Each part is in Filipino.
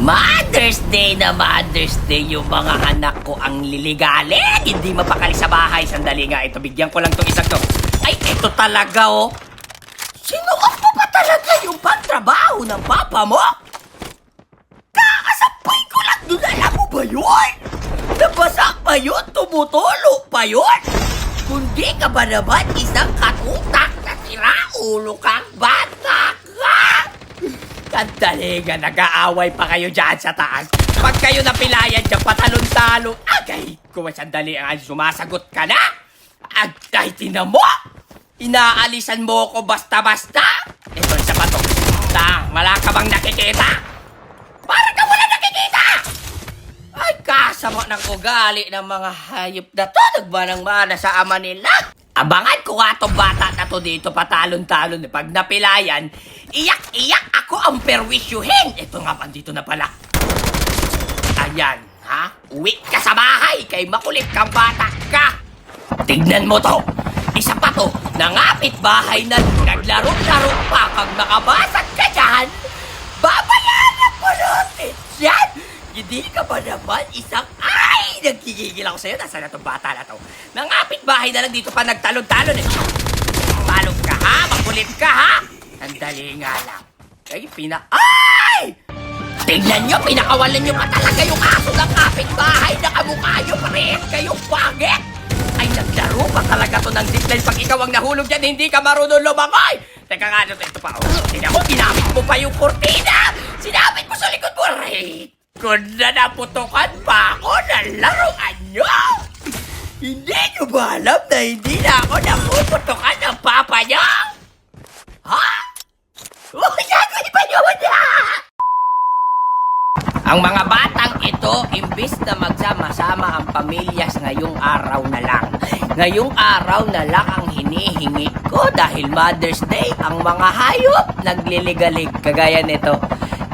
Mother's Day na Mother's Day yung mga anak ko ang liligalig. Hindi mapakali sa bahay. Sandali nga, ito bigyan ko lang tong isang to. Ay, ito talaga oh. Sinuot mo pa talaga yung pagtrabaho ng papa mo? Kakasapoy ko lang doon. Alam mo ba yun? Nabasak pa yun? Tumutulo pa yun? Kundi ka ba naman isang katutak na siraulo kang bata ka? Sandali nga, nag-aaway pa kayo dyan sa taas. Pag kayo napilayan dyan, patalon-talon. Agay, kung sandali nga, sumasagot ka na. Agay, tinan mo. Inaalisan mo ko basta-basta. Ito, isa pa to. Wala ka bang nakikita? Para ka wala nakikita! Ay, kasama ng ugali ng mga hayop na to. Nagmanang-mana sa ama nila. Abangan ko nga itong bata na to dito, patalon-talon. Pag napilayan, iyak-iyak ako ang perwisyuhin. Ito nga, pandito na pala. Ayan, ha? Uwi ka sa bahay, kay makulit kang bata ka. Tignan mo to. Isa pa to, nangapit bahay na naglaro-laro pa. Pag nakabasag ka dyan, babayaran po natin yan. Hindi ka ba naman isang... Ay! Nagkigigil ako sa'yo. Nasaan na itong bata na to? Nangapit bahay na lang dito pa nagtalon-talon eh. Malog ka ha? Makulit ka ha? Sandali nga lang. Ay, Ay! Tignan nyo, pinakawalan nyo pa talaga yung aso ng kapit bahay na kamukha nyo. Parehas kayong pangit. Ay, naglaro pa talaga to ng zipline. Pag ikaw ang nahulog dyan, hindi ka marunong lumangoy. Teka nga, ito pa. Oh, tignan mo, ginamit mo pa yung kurtina. Sinabit mo sa likod mo. Right. Kung na naputukan pa ako ng laruan nyo! Hindi nyo ba alam na hindi na ako napuputukan ng papa nyo? Ha? Gagawin pa nyo na! Ang mga batang ito, imbis na magsama-sama ang pamilyas ngayong araw na lang. Ngayong araw na lang ang hinihingi ko dahil Mother's Day, ang mga hayop nagliligalig kagaya nito.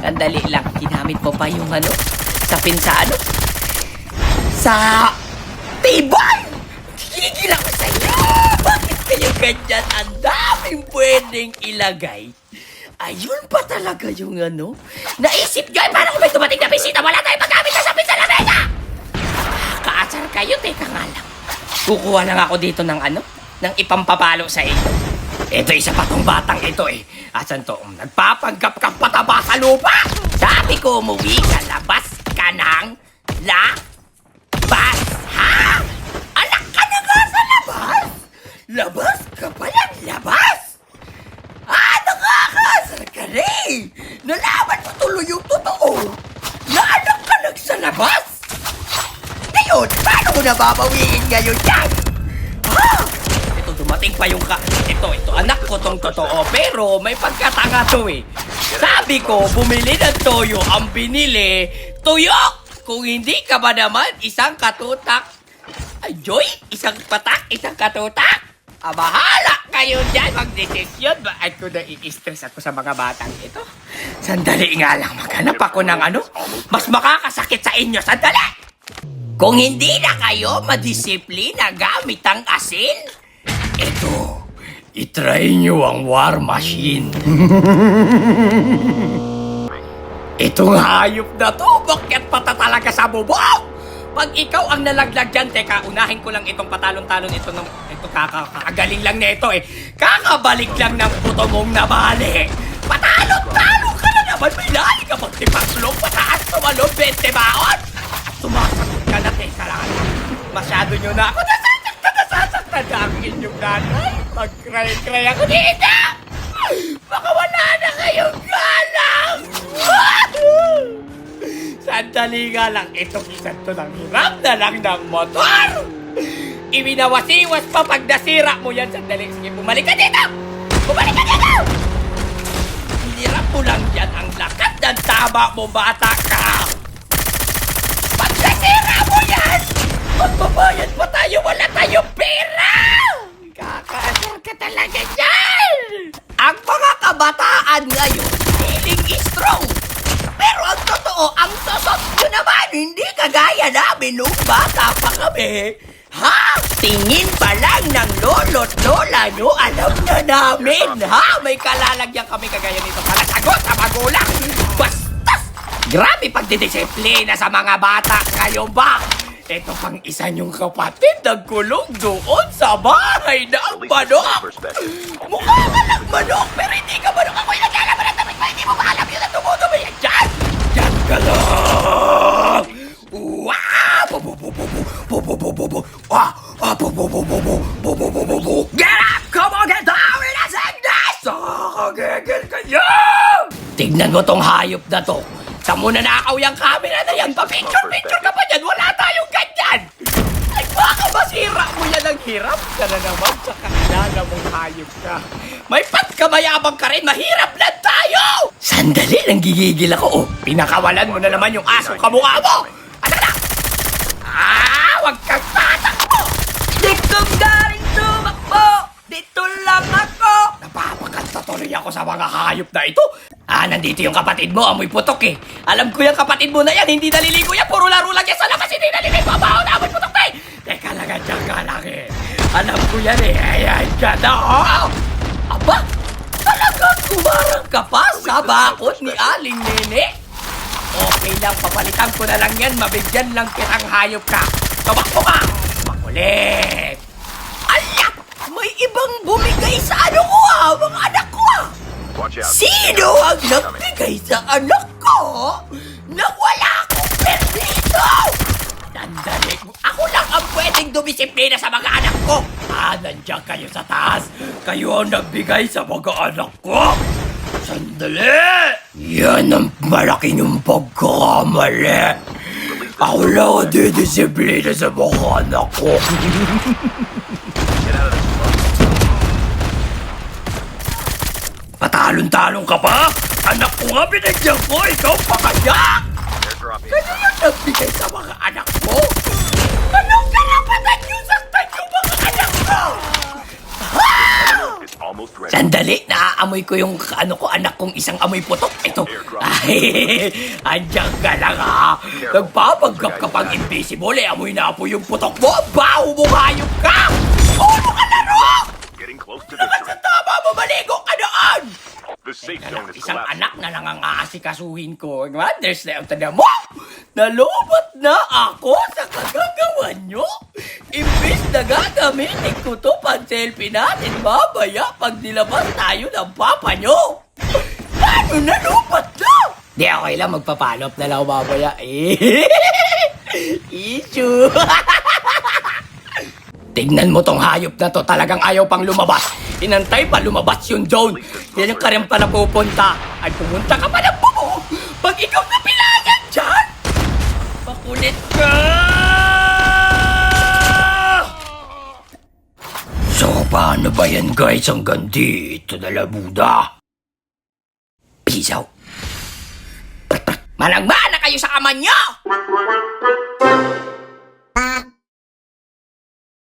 Sandali lang, ginamit mo pa yung sapin sa sa table! Gigil ako sa iyo! Bakit kayo ganyan? Ang daming pwedeng ilagay. Ayun pa talaga yung Naisip nyo, paano kung may dumating na bisita? Wala tayong magamit na sapin sa lamesa! Kaasar kayo, teka nga lang. Kukuha lang ako dito ng ng ipampapalo sa inyo. Ito, isa pa tong batang ito eh. Asan to? Nagpapanggap kang pataba sa lupa! Sabi ko, umuwi ka, labas ka ng labas, ha? Anak ka na nga sa labas? Labas ka pa ng labas? Nakakasar ka rin! Nalaman mo tuloy yung totoo! Na anak ka lang sa labas? Ngayon, paano mo nababawiin ngayon yan? Ha? Dumating pa yung Ito, anak ko tong totoo. Pero may pagkatanga to eh. Sabi ko, bumili ng toyo. Ang binili, tuyok! Kung hindi ka ba naman isang katutak. Ay, Joy, isang patak, isang katutak. Bahala kayo dyan. Mag-desisyon. Bakit ko na-i-stress ako sa mga batang ito? Sandali nga lang. Maghanap ako ng mas makakasakit sa inyo. Sandali! Kung hindi na kayo madisiplina gamit ang asin, ito, itry nyo ang war machine. Itong hayop na to, bakit pata talaga sa bubong? Pag ikaw ang nalaglag dyan, teka, unahin ko lang itong patalon-talon. Ito kakagaling lang nito eh. Kakabalik lang ng puto mong nabali. Patalon-talon ka na naman, may lali ka pag tipaslong, pataas tumalon, 20 baon. Sumasagot ka na, teka lang. Masyado nyo na ako nasasaktan na ang inyong nanay. Mag-cry-cry ako dito! Baka wala na kayong galang! Sandali nga lang, itong isang to ng hirap na lang ng motor! Iwinawasiwas pa pag nasira mo yan. Sandali, sige, bumalik ka dito! Bumalik ka dito! Hinirap mo lang yan ang lakat ng tama mo, bata ka! Pag nasira mo yan! Magbabayad pa tayo, wala tayong pera! Kakaasar ka talaga dyan! Ang mga kabataan ngayon, feeling strong. Pero ang totoo, ang sosok nyo naman, hindi kagaya namin nung bata pa kami. Ha? Tingin pa lang ng lolo't lola nyo, alam na namin, ha? May kalalagyan kami kagaya nito para sagot sa magulang. Bastos! Grabe pagdidisiplina sa mga bata ngayon ba? Ito pang isa niyong kapatid nagkulong doon sa bahay ng manok! Mukha ka ng manok, pero hindi ka manok! Ako'y naglalaban ng damit mo! Hindi mo ba alam yun ang tumutumi yan dyan? Dyan ka lang! Wow! Get up! Come on, get down! Inasig na! Sakagigil kayo! Tignan mo tong hayop na to. Sa muna nakaw yung camera na yan. Pa-picture-picture ka pa dyan. Wala tayong ganyan. Ay, baka masira mo yan ang hirap ka na naman sa kakilala mong hayop ka. May pagkamayabang ka rin. Mahirap na tayo! Sandali, nanggigigil ako. Oh, pinakawalan mo na naman yung aso kamukha mo. Ano na? Huwag kang tatakbo! Di kong galing tumakbo! Dito lang ako! Napapakanta tuloy ako sa mga hayop na ito. Nandito yung kapatid mo, amoy putok eh. Alam ko yung kapatid mo na yan, hindi naliligo yan. Puro laro lang yan sa labas, hindi naliligo. Baho na amoy putok eh. Teka lang, dyan ka lang eh. Alam ko yan eh, ayan ka na. Oh! Aba, talagang kumarang ka pa sa bakot ni Aling Nene? Okay lang, papalitan ko na lang yan. Mabigyan lang kitang hayop ka. Tumakbo ka! Makulit! Alak! May ibang bumigay sa ano ko mga anak ko Sino ang nagbigay sa anak ko na wala akong permiso? Sandali, ako lang ang pwedeng dumisiplina sa mga anak ko. Nandiyan kayo sa taas. Kayo ang nagbigay sa mga anak ko. Sandali! Yan ang malaki niyong pagkakamali. Ako lang ang didisiplina sa mga anak ko. Patalon-talon ka pa? Anak ko nga binigyan ko, ikaw pa kaya? Kayo yung nagbigay sa mga anak mo? Anong karapatan yung saktan yung mga anak mo? Sandali, naaamoy ko yung anak kong isang amoy putok. Ito, ay, andyan ka lang ha. Nagpapanggap ka pang invisible, amoy na apoy yung putok mo. Baho mo hayop ka! Ulo ka laro! Naman sa tama mo, maligo ka doon! Isang anak na lang ang aasikasuhin ko. Understand mo? Nalobot na ako sa kagagawa nyo. Imbis na gagamitin ko to pang-selfie natin mamaya pag nilabas tayo ng papa nyo. Paano nalobot na? Di okay lang, magpapalop na lang mamaya eh. Issue. Tignan mo tong hayop na to, talagang ayaw pang lumabas. Inantay pa lumabas yung Joan. Yan yung karyang pa na pupunta. Ay, pumunta ka pa ng bubo. Pag ikaw napilayan dyan, makulit ka! So, paano ba yan guys? Hanggang dito na labuda. Peace out. Malangma na kayo sa ama nyo!